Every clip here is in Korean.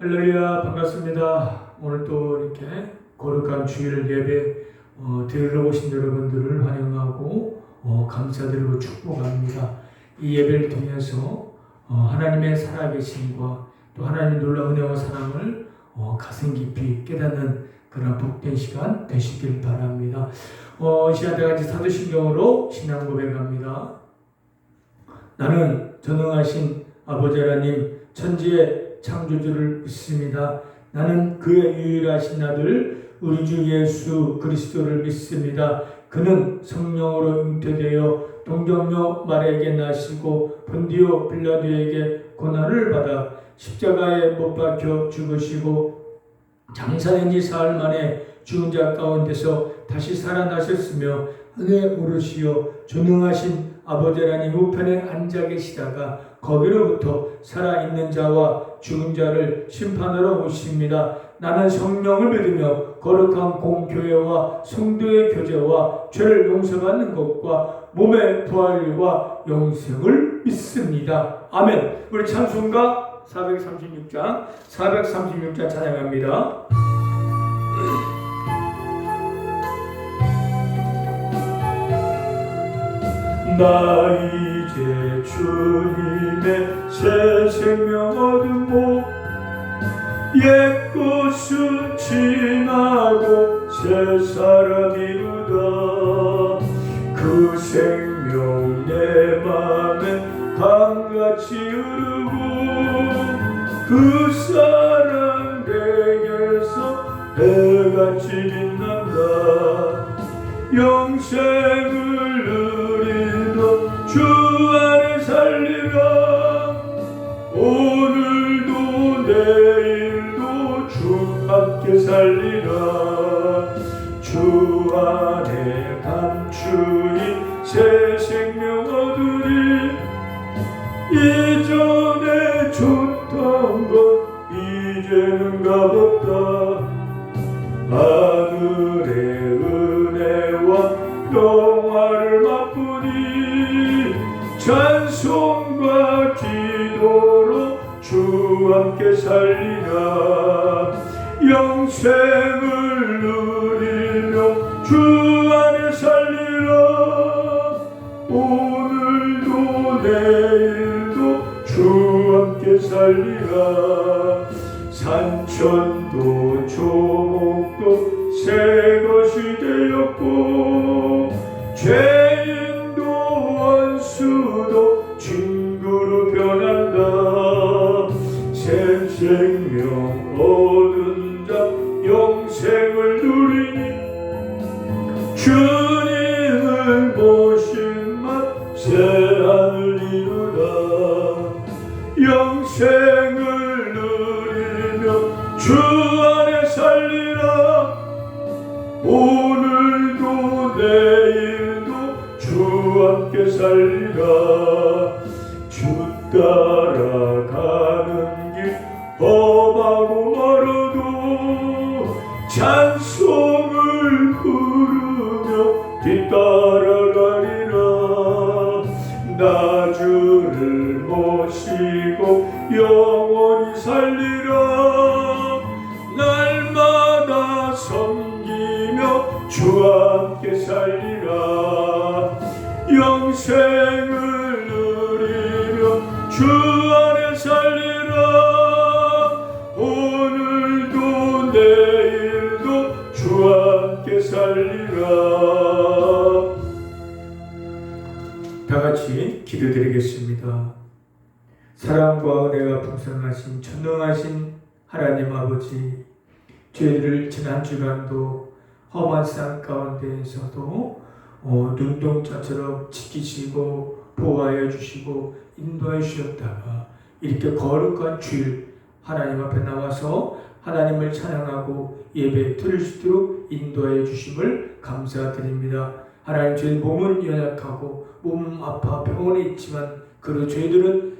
할렐루야, 반갑습니다. 오늘 또 이렇게 거룩한 주일 예배 드리러 오신 여러분들을 환영하고 감사드리고 축복합니다. 이 예배를 통해서 하나님의 살아계심과 또 하나님의 놀라운 은혜와 사랑을 가슴 깊이 깨닫는 그런 복된 시간 되시길 바랍니다. 이 시간 다 같이 사도신경으로 신앙 고백합니다. 나는 전능하신 아버지 하나님 천지의 창조주를 믿습니다. 나는 그의 유일하신 아들 우리 주 예수 그리스도를 믿습니다. 그는 성령으로 잉태되어 동정녀 마리아에게 나시고 본디오 빌라도에게 고난을 받아 십자가에 못 박혀 죽으시고 장사된 지 사흘 만에 죽은 자 가운데서 다시 살아나셨으며 하늘에 오르시어 전능하신 아버지 하나님 우편에 앉아 계시다가 거기로부터 살아있는 자와 죽은 자를 심판하러 오십니다. 나는 성령을 믿으며 거룩한 공교회와 성도의 교제와 죄를 용서받는 것과 몸의 부활과 영생을 믿습니다. 아멘. 우리 찬송가 436장 찬양합니다. 나 이제 주님의 새 생명 얻은 옛 것은 지나고 새 사람이로다. 그 생명 내 맘에 강같이 흐르고 그 사랑 내게서 해같이 빛난다. 영생을 누리며 주 안에 살리라. 오늘도 내일도 주 함께 살리라. 주 안에 감추인 새 생명 얻으리. 이전에 줬던 것 이제는 값없다. 하늘의 은혜와 영화를 맛보니 찬송과 기도로 주 함께 살리라. 영생을 누리며 주 안에 살리라. 오늘도 내일도 주 함께 살리라. 산천도 조목도 새 것이 되었고 죄인도 원수도 친구로 변한다. 새 생명 얻은 자 영생을 누리니 주님을 모신 맛 새 하늘 이루라. 영생을 누리며 주 안에 살리라. 오늘도 내일도 주 함께 살리라. 주 따라가는 길 험하고 멀어도 찬송을 부르며 뒤따라가리라. 나 주를 모시고 영원히 살리라. 날마다 섬기며 주 함께 살리라. 영생을 누리며 주 안에 살리라. 오늘도 내일도 주 함께 살리라. 다 같이 기도드리겠습니다. 사랑과 은혜가 풍성하신 전능하신 하나님 아버지, 저희들을 지난 주간도 험한 산 가운데에서도 눈동자처럼 지키시고 보호하여 주시고 인도해 주셨다가 이렇게 거룩한 주일 하나님 앞에 나와서 하나님을 찬양하고 예배 드릴 수 있도록 인도해 주심을 감사드립니다. 하나님, 저희 몸은 연약하고 몸은 아파 병원에 있지만 그래도 저희들은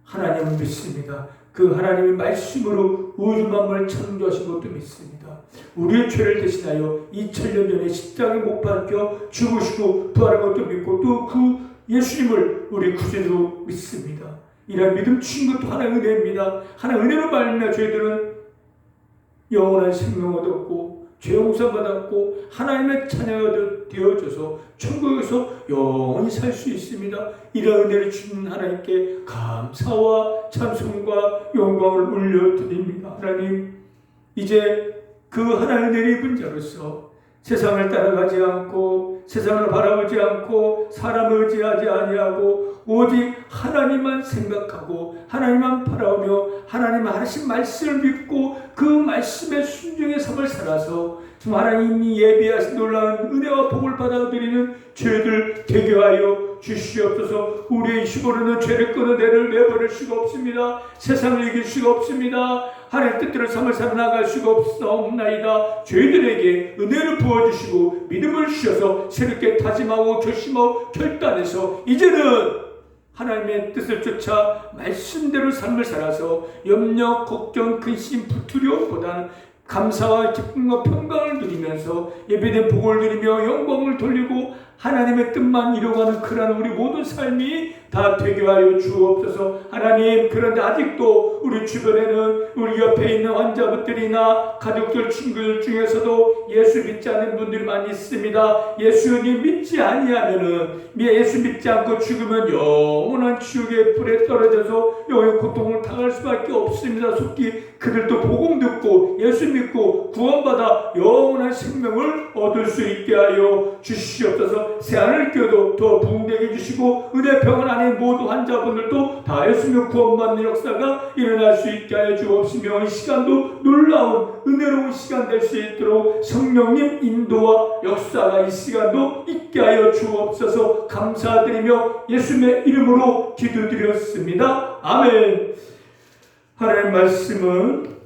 하나님을 믿습니다. 그 하나님의 말씀으로 우주 만물을 창조하신 것도 믿습니다. 우리의 죄를 대신하여 2000년 전에 십자가에 못 박혀 죽으시고 부활한 것도 믿고 또 그 예수님을 우리 구주로 믿습니다. 이런 믿음 주신 것도 하나의 은혜입니다. 하나의 은혜로 말미암아 저희들은 영원한 생명 얻었고 죄 용서 받았고 하나님의 자녀가 되어져서 천국에서 영원히 살 수 있습니다. 이런 은혜를 주신 하나님께 감사와 찬송과 영광을 올려드립니다. 하나님, 이제 그 하나님의 은혜를 입은 자로서 세상을 따라가지 않고 세상을 바라보지 않고 사람을 의지하지 아니하고 오직 하나님만 생각하고 하나님만 바라보며 하나님 하신 말씀을 믿고 그 말씀의 순종의 삶을 살아서 하나님이 예비하신 놀라운 은혜와 복을 받아들이는 저희들 되게 하여 주시옵소서. 우리의 시골에는 죄를 끊어내를 내버릴 수가 없습니다. 세상을 이길 수가 없습니다. 하나님의 뜻대로 삶을 살아나갈 수가 없나이다. 저희들에게 은혜를 부어주시고 믿음을 주셔서 새롭게 다짐하고 결심하고 결단해서 이제는 하나님의 뜻을 쫓아 말씀대로 삶을 살아서 염려, 걱정, 근심, 두려움보다는 감사와 기쁨과 평강을 누리면서 예배된 복을 누리며 영광을 돌리고 하나님의 뜻만 이루어가는 그러한 우리 모든 삶이 다 되게 하여 주옵소서. 하나님, 그런데 아직도 우리 주변에는 우리 옆에 있는 환자분들이나 가족들, 친구들 중에서도 예수 믿지 않는 분들이 많이 있습니다. 예수님 믿지 아니하면은 예수 믿지 않고 죽으면 영원한 지옥의 불에 떨어져서 영원히 고통을 당할 수밖에 없습니다. 속히 그들도 복음 듣고 예수 믿고 구원받아 영원한 생명을 얻을 수 있게 하여 주시옵소서. 새하늘 껴도 더 부흥되게 해주시고 은혜 병원 안에 모든 환자분들도 다 예수 믿고 구원받는 역사가 일어날 수 있게 하여 주옵시며 이 시간도 놀라운 은혜로운 시간 될 수 있도록 성령님 인도와 역사가 이 시간도 있게 하여 주옵소서. 감사드리며 예수님의 이름으로 기도드렸습니다. 아멘. 하나님의 말씀은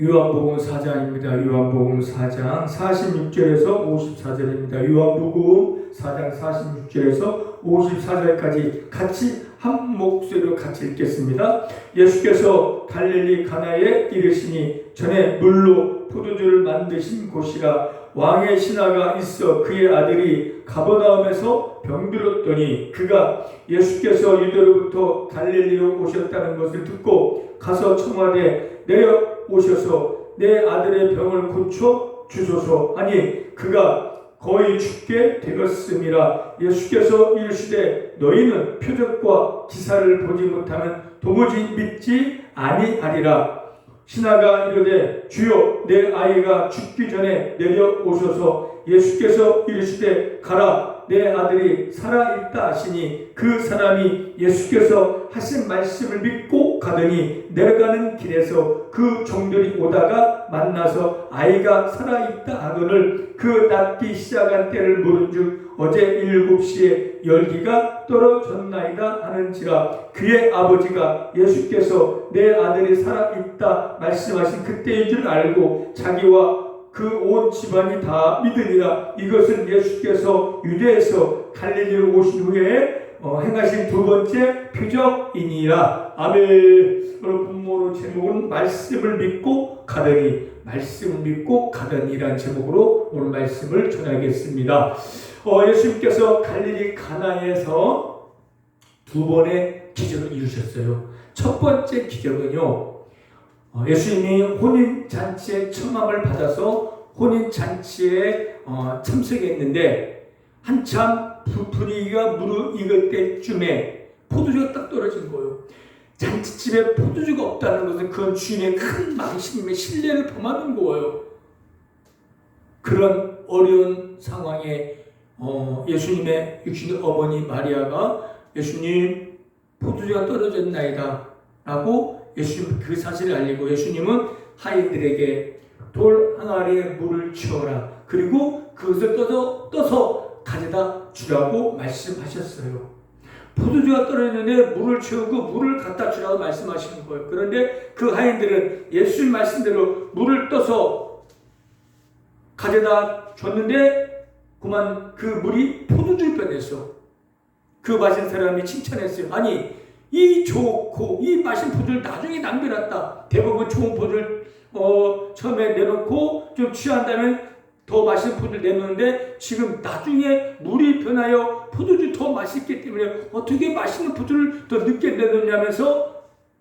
요한복음 4장입니다. 요한복음 4장 46절에서 54절입니다. 요한복음 4장 46절에서 54절까지 같이 한 목소리로 같이 읽겠습니다. 예수께서 갈릴리 가나에 이르시니 전에 물로 포도주를 만드신 곳이라 왕의 신하가 있어 그의 아들이 가버나움에서 병들었더니 그가 예수께서 유대로부터 갈릴리로 오셨다는 것을 듣고 가서 청하되 내려오셔서 내 아들의 병을 고쳐 주소서 하니 그가 거의 죽게 되었음이라. 예수께서 이르시되 너희는 표적과 기사를 보지 못하면 도무지 믿지 아니하리라. 신하가 이르되 주여 내 아이가 죽기 전에 내려오셔서 예수께서 이르시되 가라 내 아들이 살아있다 하시니 그 사람이 예수께서 하신 말씀을 믿고 가더니 내려가는 길에서 그 종들이 오다가 만나서 아이가 살아있다 하거늘 그 낫기 시작한 때를 물은즉 어제 7시에 열기가 떨어졌나이다 하는지라. 그의 아버지가 예수께서 내 아들이 살아있다 말씀하신 그때인 줄 알고 자기와 그 온 집안이 다 믿으니라. 이것은 예수께서 유대에서 갈릴리로 오신 후에 행하신 두 번째 표적이니라. 아멘. 오늘 본문의 제목은 말씀을 믿고 가더니, 말씀을 믿고 가더니라는 제목으로 오늘 말씀을 전하겠습니다. 예수님께서 갈릴리 가나에서 두 번의 기적을 이루셨어요. 첫 번째 기적은요, 예수님이 혼인잔치의 청함을 받아서 혼인잔치에 참석했는데 한참 분위기가 무르익을 때쯤에 포도주가 딱 떨어진 거예요. 잔치집에 포도주가 없다는 것은 그건 주인의 큰 망신임에 신뢰를 범하는 거예요. 그런 어려운 상황에 예수님의 육신의 어머니 마리아가 예수님 포도주가 떨어졌나이다 라고 예수님 그 사실을 알리고 예수님은 하인들에게 돌 항아리에 물을 채워라. 그리고 그것을 떠서 가져다 주라고 말씀하셨어요. 포도주가 떨어졌는데 물을 채우고 물을 갖다 주라고 말씀하시는 거예요. 그런데 그 하인들은 예수님 말씀대로 물을 떠서 가져다 줬는데 그만 그 물이 포도주를 변했어. 그 마신 사람이 칭찬했어요. 아니 이 좋고 이 마신 포도를 나중에 남겨놨다. 대부분 좋은 포도를 처음에 내놓고 좀 취한 다음에 더 맛있는 포도를 내놓는데 지금 나중에 물이 변하여 포도주 더 맛있기 때문에 어떻게 맛있는 포도를 더 늦게 내놓냐면서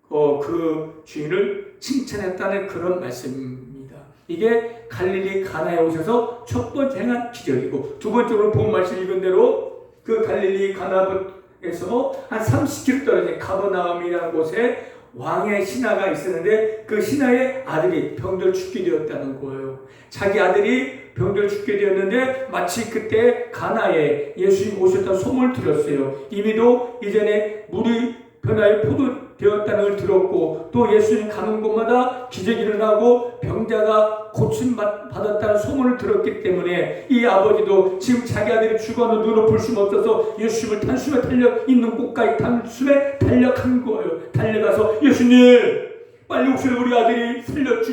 그 주인을 칭찬했다는 그런 말씀입니다. 이게 갈릴리 가나에 오셔서 첫 번째 행한 기적이고, 두 번째로 본 말씀 읽은 대로 그 갈릴리 가나에서 한 30km 떨어진 가버나움이라는 곳에 왕의 신하가 있었는데 그 신하의 아들이 병들 죽게 되었다는 거예요. 자기 아들이 병들 죽게 되었는데 마치 그때 가나에 예수님 오셨다는 소문을 들었어요. 이미도 이전에 물이 변화의 포도 되었다는 걸 들었고, 또 예수님 가는 곳마다 기적이 일어나고 병자가 고침 받았다는 소문을 들었기 때문에 이 아버지도 지금 자기 아들이 죽어도 눈을 볼 수가 없어서 예수님을 단숨에 달려 있는 곳까지 단숨에 달려간 거예요. 달려가서 예수님 빨리 오시는 우리 아들이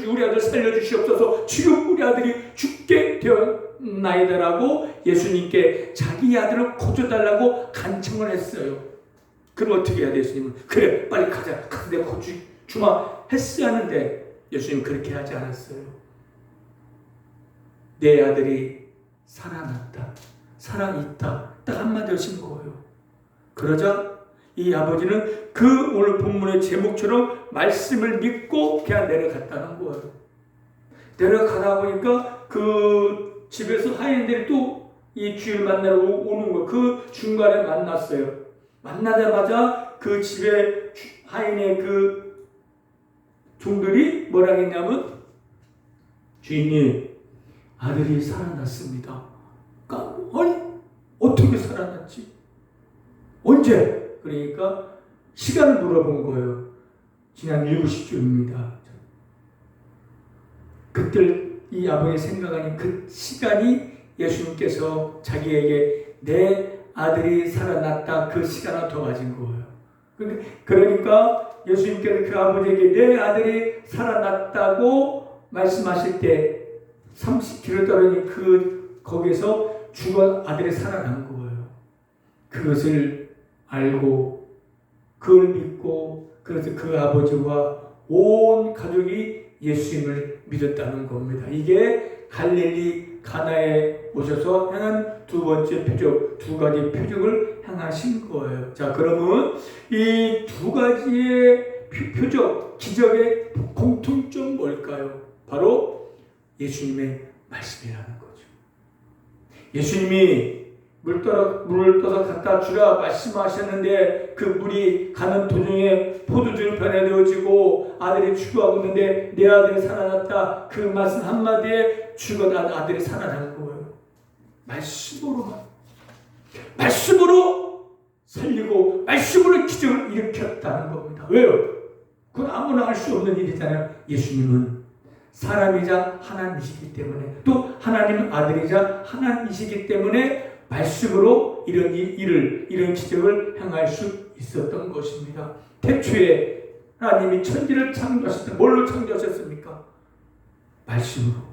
우리 아들 살려주시옵소서, 지금 우리 아들이 죽게 되었나이다라고 예수님께 자기 아들을 고쳐달라고 간청을 했어요. 그럼 어떻게 해야 돼? 예수님은 그래 빨리 가자, 가서 내가 고쳐주마 했어야 하는데 예수님은 그렇게 하지 않았어요. 내 아들이 살아났다, 살아있다, 딱 한마디 하신 거예요. 그러자 이 아버지는 그 오늘 본문의 제목처럼 말씀을 믿고 그냥 내려갔다는 거예요. 내려가다 보니까 그 집에서 하인들이 또 이 주인을 만나러 오는 거예요. 그 중간에 만났어요. 만나자마자 그 집에 하인의 그 종들이 뭐라 했냐면, 주인님 아들이 살아났습니다. 아니 어떻게 살아났지? 언제? 그러니까 시간을 물어본 거예요. 지난 7시쯤입니다. 그때 이 아버지 생각하니 그 시간이 예수님께서 자기에게 내 아들이 살아났다 그 시간을 더 가진 거예요. 그러니까 예수님께서 그 아버지에게 내 아들이 살아났다고 말씀하실 때 30km 떨어진 거기서 죽은 아들이 살아난 거예요. 그것을 알고 그걸 믿고, 그래서 그 아버지와 온 가족이 예수님을 믿었다는 겁니다. 이게 갈릴리 가나에 오셔서 행한 두 번째 표적, 두 가지 표적을 행하신 거예요. 자, 그러면 이 두 가지의 표적, 기적의 공통점 뭘까요? 바로 예수님의 말씀이라는 거죠. 예수님이 물을 떠서 갖다 주라 말씀하셨는데 그 물이 가는 도중에 포도주로 변해되어지고 아들이 죽어가고 있는데 내 아들이 살아났다. 그 말씀 한마디에 죽은 아들이 살아난 거예요. 말씀으로 살리고 말씀으로 기적을 일으켰다는 겁니다. 왜요? 그건 아무나 할 수 없는 일이잖아요. 예수님은 사람이자 하나님이시기 때문에, 또 하나님은 아들이자 하나님이시기 때문에 말씀으로 이런 기적을 행할 수 있었던 것입니다. 태초에 하나님이 천지를 창조하셨을 때 뭘로 창조하셨습니까? 말씀으로.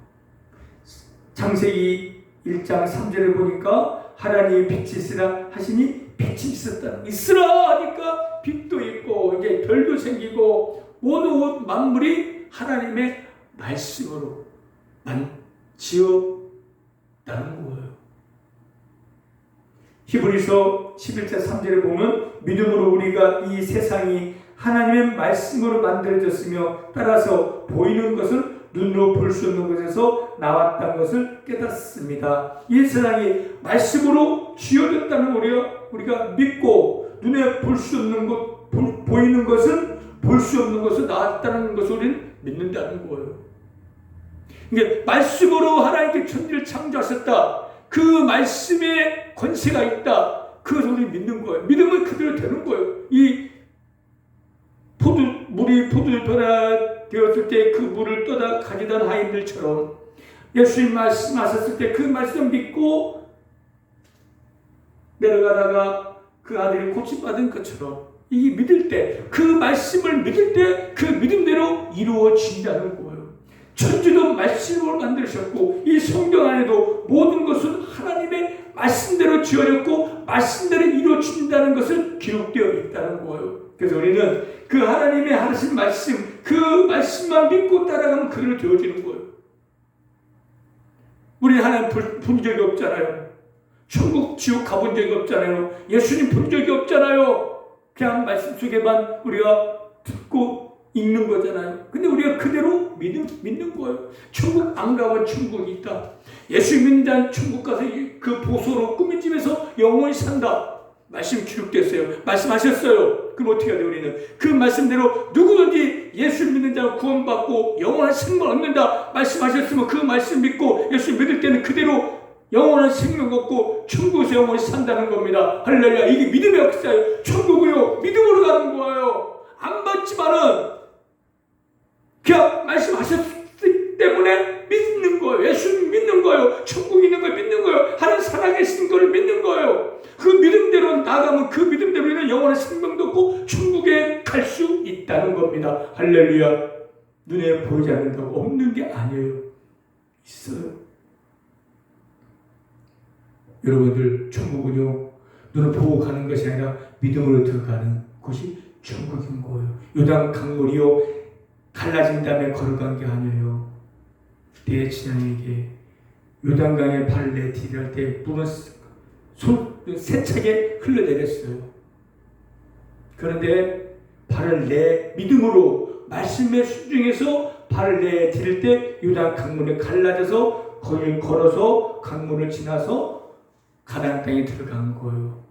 창세기 1장 3절을 보니까 하나님이 빛이 있으라 하시니 빛이 있었다. 있으라 하니까 빛도 있고 이제 별도 생기고 모든 만물이 하나님의 말씀으로 지었다는 거예요. 히브리서 11장 3절에 보면 믿음으로 우리가 이 세상이 하나님의 말씀으로 만들어졌으며 따라서 보이는 것을 눈으로 볼 수 없는 것에서 나왔다는 것을 깨닫습니다. 이 세상이 말씀으로 지어졌다는 우리가 믿고 눈에 볼 수 없는 것, 보이는 것은 볼 수 없는 것을 나왔다는 것을 우리는 믿는다는 거예요. 이게 말씀으로 하나님께 천지를 창조하셨다. 그 말씀에 권세가 있다. 그것을 우리 믿는 거예요. 믿으면 그대로 되는 거예요. 이 물이 포도주 변화되었을 때 그 물을 떠다 가지던 하인들처럼 예수님 말씀하셨을 때 그 말씀 믿고 내려가다가 그 아들이 고침받은 것처럼 이 믿을 때, 그 말씀을 믿을 때 그 믿음대로 이루어진다는 거예요. 천지도 말씀으로 만드셨고 이 성경 안에도 모든 것은 하나님의 말씀대로 지어졌고 말씀대로 이루어진다는 것을 기록되어 있다는 거예요. 그래서 우리는 그 하나님의 하신 말씀, 그 말씀만 믿고 따라가면 그대로 되어지는 거예요. 우리 하나님 본 적이 없잖아요. 천국 지옥 가본 적이 없잖아요. 예수님 본 적이 없잖아요. 그냥 말씀 속에만 우리가 듣고 읽는 거잖아요. 근데 우리가 그대로 믿는 거예요. 천국 안 가본 천국이 있다. 예수 믿는 자는 천국 가서 그 보소로 꾸민 집에서 영원히 산다. 말씀 기록됐어요. 말씀하셨어요. 그럼 어떻게 해야 돼? 우리는 그 말씀대로 누구든지 예수 믿는 자는 구원받고 영원한 생명을 얻는다. 말씀하셨으면 그 말씀 믿고 예수 믿을 때는 그대로 영원한 생명 얻고 천국에서 영원히 산다는 겁니다. 할렐루야. 이게 믿음의 역사예요. 천국이요, 믿음으로 가는 거예요. 안 받지만은 그냥 말씀하셨기 때문에 믿는 거예요. 예수 믿는 거예요. 천국 있는 걸 믿는 거예요. 하나님 살아계신 걸 믿는 거예요. 그 믿음대로 나가면 그 믿음대로 우리는 영원한 생명도 얻고 천국에 갈 수 있다는 겁니다. 할렐루야. 눈에 보이지 않는다고 없는 게 아니에요. 있어요. 여러분들, 천국은요, 눈을 보고 가는 것이 아니라 믿음으로 들어가는 곳이 천국인 거예요. 요단 강물이요, 갈라진 다음에 걸어간 게 아니에요. 내 친형에게 요단강에 발을 내디딜 때 물은 세차게 흘러내렸어요. 그런데 발을 내 믿음으로 말씀에 순종해서 발을 내디딜 때 요단 강물에 갈라져서 거기를 걸어서 강물을 지나서 가나안 땅에 들어간 거예요.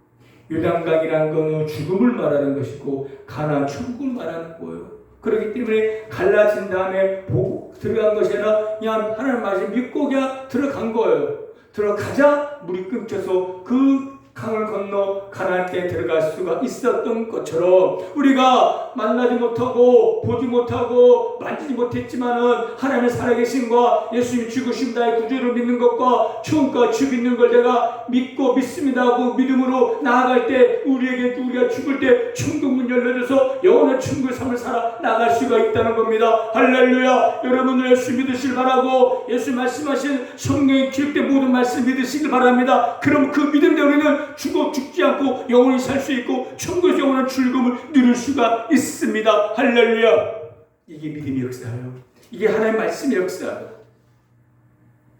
요단강이라는 건 죽음을 말하는 것이고 가나안 천국을 말하는 거예요. 그렇기 때문에 갈라진 다음에 보고 들어간 것이 아니라 그냥 하나님 말씀 믿고 그냥 들어간 거예요. 들어가자 물이 끊겨서 그 강을 건너 가나안 땅에 들어갈 수가 있었던 것처럼 우리가 만나지 못하고 보지 못하고 만지지 못했지만은 하나님의 살아계신과 예수님 죽으신 나의 구주를 믿는 것과 천국과 주 믿는 걸 내가 믿고 믿습니다 하고 믿음으로 나아갈 때 우리가 죽을 때 천국 문 열려져서 영원한 천국의 삶을 살아 나갈 수가 있다는 겁니다. 할렐루야. 여러분들 예수 믿으시길 바라고 예수 말씀하신 성경에 기록된 모든 말씀 믿으시길 바랍니다. 그럼 그 믿음대로 우리는 죽지 않고 영원히 살 수 있고 천국에서 영원한 즐거움을 누릴 수가 있습니다. 할렐루야. 이게 믿음의 역사예요. 이게 하나님의 말씀의 역사예요.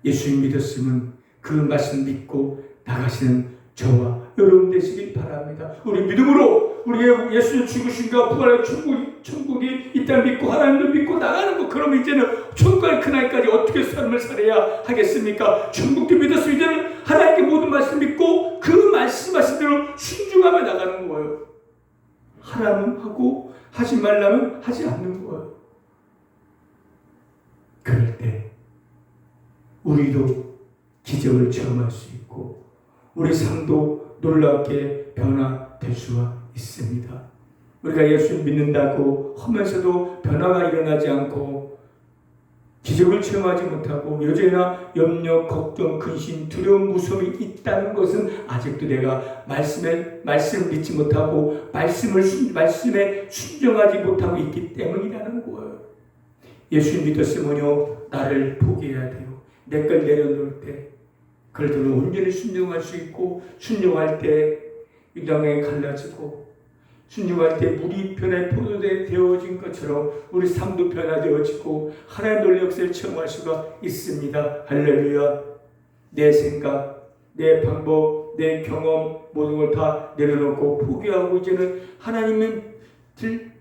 예수님 믿었으면 그 말씀 믿고 나가시는 저와 여러분 되시길 바랍니다. 우리 믿음으로 우리의 예수님 죽으신가 부활의 천국이 있다는 믿고 하나님도 믿고 나가는 거. 그러면 이제는 천국의 그날까지 어떻게 삶을 살아야 하겠습니까? 천국도 믿었으면 이제는 하나님께 모든 말씀 믿고 그 말씀하신 대로 순종하며 나가는 거예요. 하라면 하고 하지 말라면 하지 않는 거예요. 그럴 때 우리도 기적을 체험할 수 있고 우리 삶도 놀랍게 변화될 수가 있습니다. 우리가 예수 믿는다고 하면서도 변화가 일어나지 않고 기적을 체험하지 못하고 여전히나 염려, 걱정, 근심, 두려움, 무서움이 있다는 것은 아직도 내가 말씀을 믿지 못하고 말씀에 순종하지 못하고 있기 때문이라는 거예요. 예수 믿었으면요 나를 포기해야 돼요. 내 걸 내려놓을 때 그래도 온전히 순종할 수 있고 순종할 때 이 땅에 갈라지고 순종할 때 물이 변해 포도에 되어진 것처럼 우리 삶도 변화되어지고 하나님의 놀라운 역사를 체험할 수가 있습니다. 할렐루야. 내 생각, 내 방법, 내 경험 모든 걸 다 내려놓고 포기하고 이제는 하나님은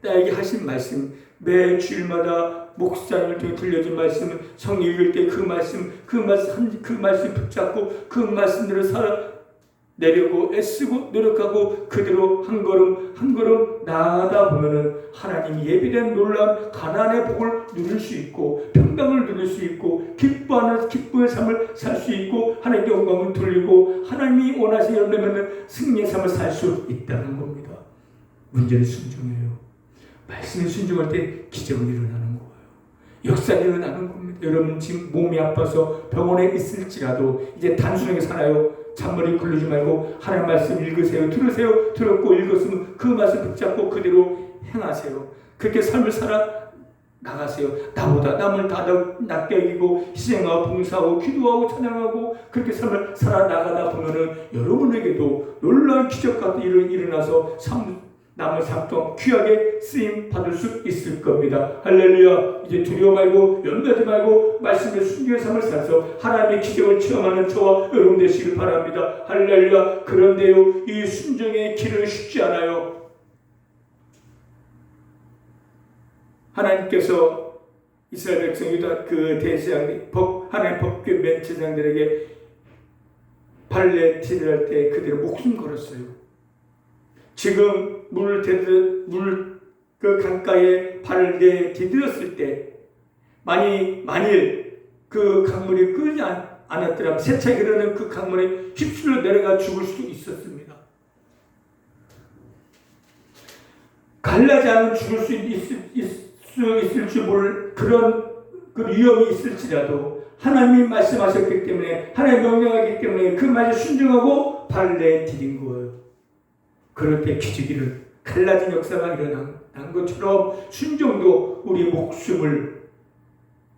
나에게 하신 말씀 매 주일마다 목사님을 통해 들려준 말씀은 성경 읽을 때 그 말씀 붙잡고 그 말씀대로 내려고 애쓰고 노력하고 그대로 한 걸음 나아가다 보면은 하나님이 예비된 놀라운 가나안의 복을 누릴 수 있고 평강을 누릴 수 있고 기쁨의 삶을 살 수 있고 하나님께 영광을 돌리고 하나님이 원하시는 여러분은 승리의 삶을 살 수 있다는 겁니다. 문제는 순종이에요. 말씀에 순종할 때 기적은 일어나는 거예요. 역사가 일어나는 겁니다. 여러분 지금 몸이 아파서 병원에 있을지라도 이제 단순하게 살아요. 잔머리 굴리지 말고 하나님 말씀 읽으세요. 들으세요. 들었고 읽었으면 그 말씀 붙잡고 그대로 행하세요. 그렇게 삶을 살아 나가세요. 나보다 남을 다 낫게 여기고 희생하고 봉사하고 기도하고 찬양하고 그렇게 삶을 살아 나가다 보면은 여러분에게도 놀라운 기적같은 일이 일어나서 남은 삶 동안 귀하게 쓰임 받을 수 있을 겁니다. 할렐루야. 이제 두려워 말고 염려하지 말고 말씀의 순종의 삶을 살아서 하나님의 기적을 체험하는 저와 여러분 되시길 바랍니다. 할렐루야. 그런데요, 이 순종의 길은 쉽지 않아요. 하나님께서 이스라엘 백성 유다 그 대제사장 하나님 법궤 맨 제사장들에게 발레 티를 할 때 그대로 목숨 걸었어요. 지금 그 강가에 발을 디딜었을 때 만일 그 강물이 끓지 않았더라면 세차게 흐르는 그 강물에 휩쓸려 내려가 죽을 수도 있었습니다. 갈라지 않으면 죽을 수 있을지 모를 그런 그 위험이 있을지라도 하나님이 말씀하셨기 때문에 하나님이 명령하기 때문에 그 말에 순종하고 발을 디딘 거예요. 그럴 때 기적이를 갈라진 역사가 일어난 것처럼 순종도 우리 목숨을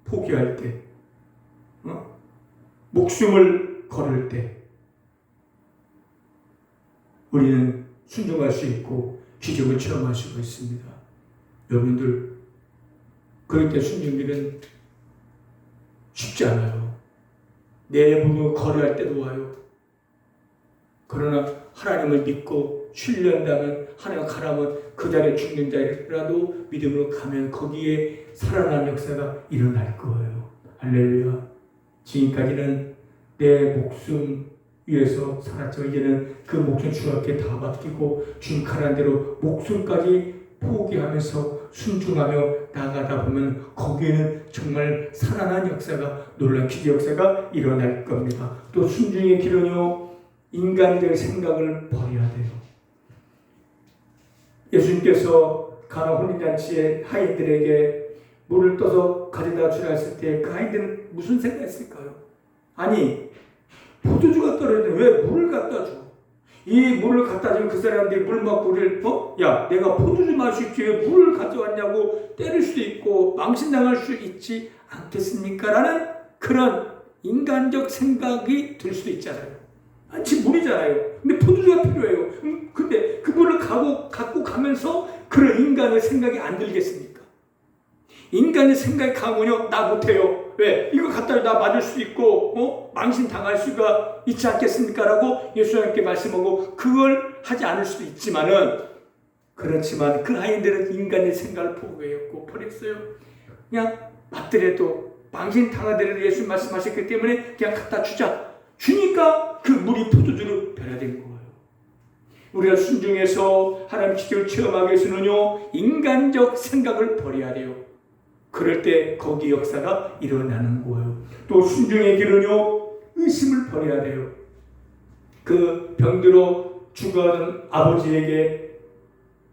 포기할 때, 목숨을 걸을 때 우리는 순종할 수 있고 기적을 체험할 수가 있습니다. 여러분들 그럴 때 순종길은 쉽지 않아요. 내 몸을 거래할 때도 와요. 그러나 하나님을 믿고 신뢰한다면 하나님 가라면 그 자리에 죽는 자리라도 믿음으로 가면 거기에 살아난 역사가 일어날 거예요. 할렐루야. 지금까지는 내 목숨 위해서 살았죠. 이제는 그 목숨 주님께 다 맡기고 주님 가라는 대로 목숨까지 포기하면서 순종하며 나아가다 보면 거기에는 정말 살아난 역사가 놀라운 기적 역사가 일어날 겁니다. 또 순종의 길은요, 인간적 생각을 버려야 돼요. 예수님께서 가나 혼인잔치에 하인들에게 물을 떠서 가져다 주라 했을 때 그 하인들은 무슨 생각했을까요? 아니, 포도주가 떨어지는데 왜 물을 갖다 줘? 이 물을 갖다 주면 그 사람들이 물 먹고 야, 내가 포도주 마시지 왜 물을 가져왔냐고 때릴 수도 있고 망신당할 수 있지 않겠습니까? 라는 그런 인간적 생각이 들 수도 있잖아요. 아니, 지금 물이잖아요. 근데 포도주가 필요해요. 근데 그 물을 갖고 가면서 그런 인간의 생각이 안 들겠습니까? 인간의 생각이 강하면요, 나 못해요. 왜? 이거 갖다 나 맞을 수 있고, 망신 당할 수가 있지 않겠습니까? 라고 예수님께 말씀하고 그걸 하지 않을 수도 있지만은, 그렇지만 그 하인들은 인간의 생각을 포기했고 버렸어요. 그냥 맞더라도 망신 당하더라도 예수님 말씀하셨기 때문에 그냥 갖다 주니까 그 물이 포도주로 변화된 거예요. 우리가 순종해서 하나님 기적을 체험하기 위해서는요, 인간적 생각을 버려야 돼요. 그럴 때 거기 역사가 일어나는 거예요. 또 순종의 길은요, 의심을 버려야 돼요. 그 병들어 죽어가는 아버지에게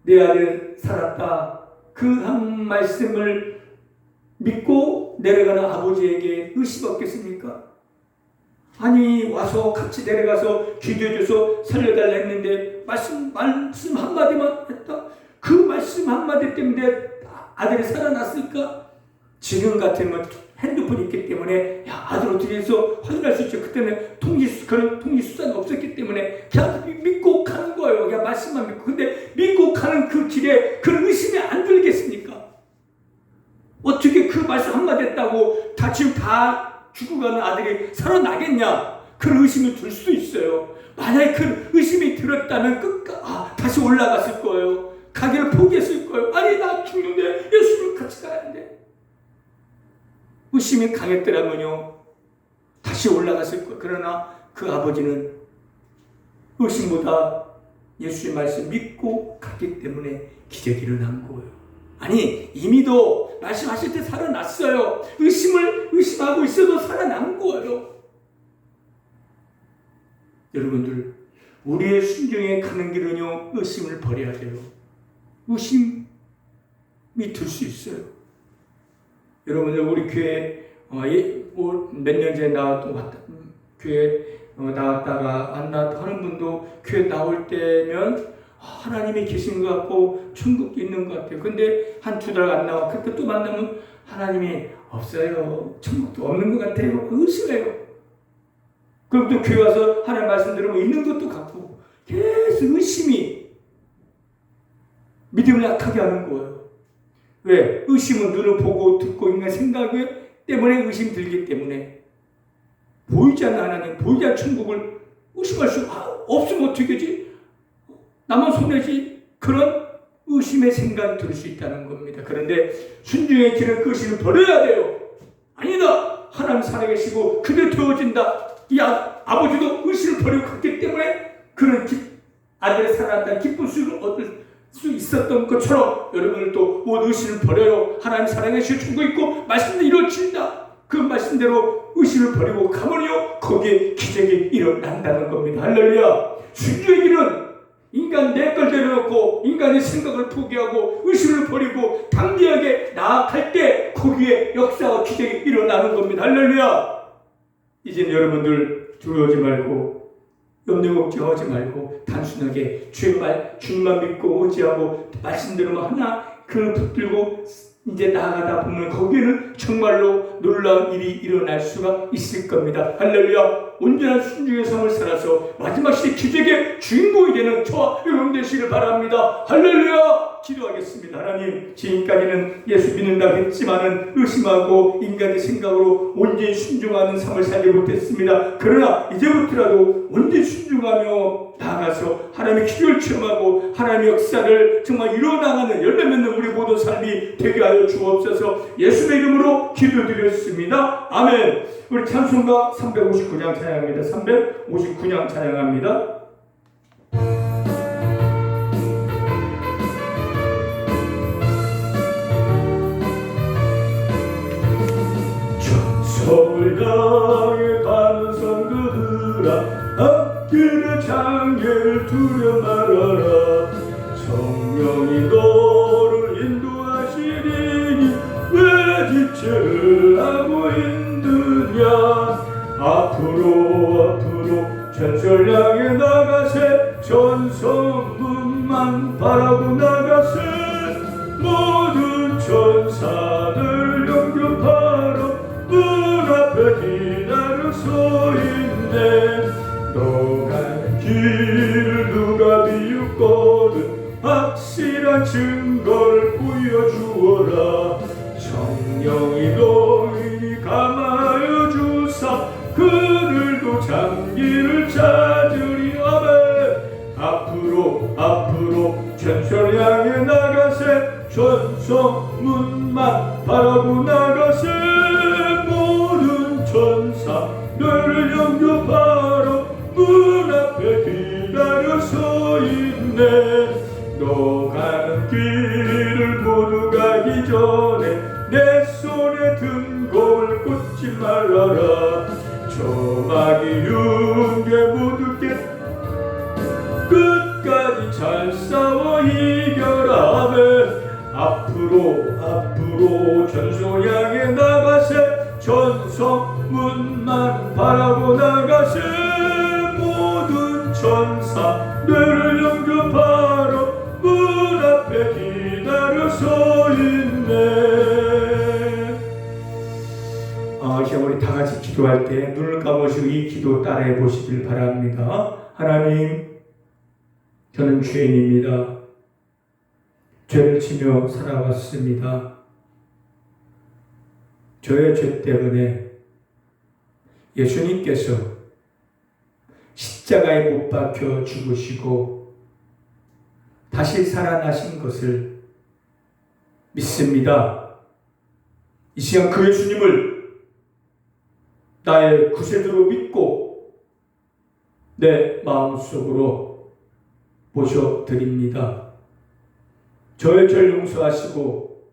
내 아들 살았다, 그 한 말씀을 믿고 내려가는 아버지에게 의심 없겠습니까? 아니, 와서 같이 내려가서 기도해줘서 살려달라 했는데 말씀 한마디만 했다? 그 말씀 한마디 때문에 아들이 살아났을까? 지금 같으면 핸드폰이 있기 때문에 아들 어떻게 해서 확인할 수 있죠. 그때는 그런 통지 수단이 없었기 때문에 그냥 믿고 가는 거예요. 그냥 말씀만 믿고. 근데 믿고 가는 그 길에 그런 의심이 안 들겠습니까? 어떻게 그 말씀 한마디 했다고 지금 다 죽어가는 아들이 살아나겠냐? 그런 의심이 들 수도 있어요. 만약에 그 의심이 들었다면 다시 올라갔을 거예요. 가기를 포기했을 거예요. 아니, 나 죽는데 예수님 같이 가야 하는데. 의심이 강했더라면요, 다시 올라갔을 거예요. 그러나 그 아버지는 의심보다 예수의 말씀 믿고 갔기 때문에 기적이 일어난 거예요. 아니, 이미도 말씀하실 때 살아났어요. 의심하고 있어도 살아난 거예요. 여러분들, 우리의 순종에 가는 길은요, 의심을 버려야 돼요. 의심이 들 수 있어요. 여러분들, 우리 교회 몇 년 전에 교회 나왔다가 안 나왔다 하는 분도 교회 나올 때면 하나님이 계신 것 같고 천국도 있는 것 같아요. 근데 한 두 달 안 나와 그때 또 만나면 하나님이 없어요, 천국도 없는 것 같아요, 의심해요. 그럼 또 교회 와서 하나님 말씀 들으면 있는 것도 같고 계속 의심이 믿음을 약하게 하는 거예요. 왜? 의심은 눈을 보고 듣고 인간 생각 때문에 의심 들기 때문에 보이지 않는 하나님, 보이지 않는 천국을 의심할 수 없으면 어떻게 되지? 나만 손해지? 그런 의심의 생각이 들 수 있다는 겁니다. 그런데 순종의 길은 그 의심을 버려야 돼요. 아니다! 하나님 살아계시고 그대로 되어진다. 이 아버지도 의심을 버리고 갔기 때문에 그런 아들의 살아났다는 기쁜 수를 얻을 수 있었던 것처럼 여러분들도 모든 의심을 버려요. 하나님 살아계시고 주고 있고 말씀도 이루어진다. 그 말씀대로 의심을 버리고 가면요 거기에 기적이 일어난다는 겁니다. 할렐루야. 순종의 길은 인간 내 걸 내려놓고 인간의 생각을 포기하고 의심을 버리고 당대하게 나아갈 때 거기에 역사와 기적이 일어나는 겁니다. 할렐루야. 이제는 여러분들 두려워하지 말고 염려 걱정하지 말고 단순하게 주의 말 주님만 믿고 의지하고 말씀대로만 하나 그걸 붙들고 이제 나아가다 보면 거기에는 정말로 놀라운 일이 일어날 수가 있을 겁니다. 할렐루야. 온전한 순종의 삶을 살아서 마지막 시대 기적의 주인공이 되는 저와 여러분 되시길 바랍니다. 할렐루야. 기도하겠습니다. 하나님, 지금까지는 예수 믿는다고 했지만은 의심하고 인간의 생각으로 온전히 순종하는 삶을 살지 못했습니다. 그러나 이제부터라도 온전히 순종하며 나아가서 하나님의 기적을 체험하고 하나님의 역사를 정말 이뤄나가는 열매 맺는 우리 모든 삶이 되게 하여 주옵소서. 예수의 이름으로 기도드렸습니다. 아멘. 우리 찬송가 359장 찬양합니다. 359장 찬양합니다. 서울 향해 가는 성도들아 앞길의 장애를 두려 말아라. 성령이 너를 인도하시리니 왜 지체를 하고 힘드냐. 앞으로 전설 향해 나가세. 전성문만 바라고 나가세. 모든 천사들 영접하러 문 앞에 기다려 서 있네. 너가 길을 누가 비웃거든 확실한 증거를 보여주어라. 성령이 너희 감하여 주사 그들도 장기를 찾으리. 아멘. 앞으로 전설 향해 나가세. 전성문만 바라고 나가세. 모든 천사들을 영접하러 문 앞에 기다려 서 있네. 너 가는 길을 모두 가기 전에 내 손에 등골 꽂지 말아라. 저마귀 흉계 모두 깨 끝까지 잘 싸워 이겨라. 아멘. 앞으로 전소 향해 나가세. 전성문만 바라고 나가세. 모든 천사들을 영접하러 문 앞에 기다려 서 있네. 이제 우리 다 같이 기도할 때 눈을 감으시고 이 기도 따라해 보시길 바랍니다. 하나님, 저는 죄인입니다. 죄를 지며 살아왔습니다. 저의 죄 때문에 예수님께서 십자가에 못 박혀 죽으시고 다시 살아나신 것을 믿습니다. 이 시간 그 예수님을 나의 구세주로 믿고 내 마음속으로 모셔드립니다. 저의 죄를 용서하시고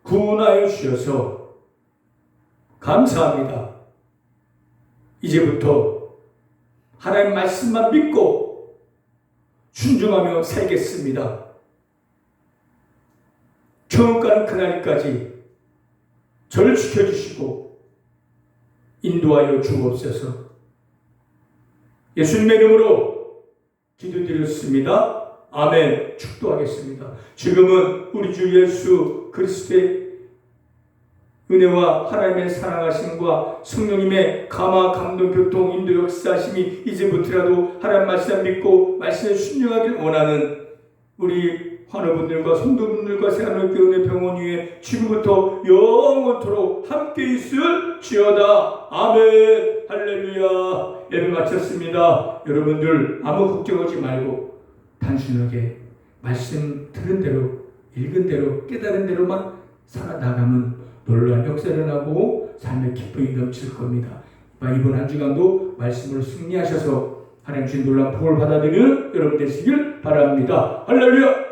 구원하여 주셔서 감사합니다. 이제부터 하나님 말씀만 믿고 순종하며 살겠습니다. 천국 가는 그날까지 저를 지켜주시고 인도하여 주옵소서. 예수님의 이름으로 기도드렸습니다. 아멘. 축도하겠습니다. 지금은 우리 주 예수 그리스도의 은혜와 하나님의 사랑하심과 성령님의 감화, 감동, 교통, 인도, 역사하심이 이제부터라도 하나님 말씀 믿고 말씀에 순종하길 원하는 우리 환우분들과 성도분들과 새하늘교회 병원 위에 지금부터 영원토록 함께 있을지어다. 아멘. 할렐루야. 예배 마쳤습니다. 여러분들 아무 걱정하지 말고 단순하게 말씀 들은 대로, 읽은 대로, 깨달은 대로만 살아나가면 놀라운 역사를 일어나고 삶의 기쁨이 넘칠 겁니다. 이번 한 주간도 말씀으로 승리하셔서 하나님 주신 놀라운 복을 받아들이는 여러분 되시길 바랍니다. 할렐루야.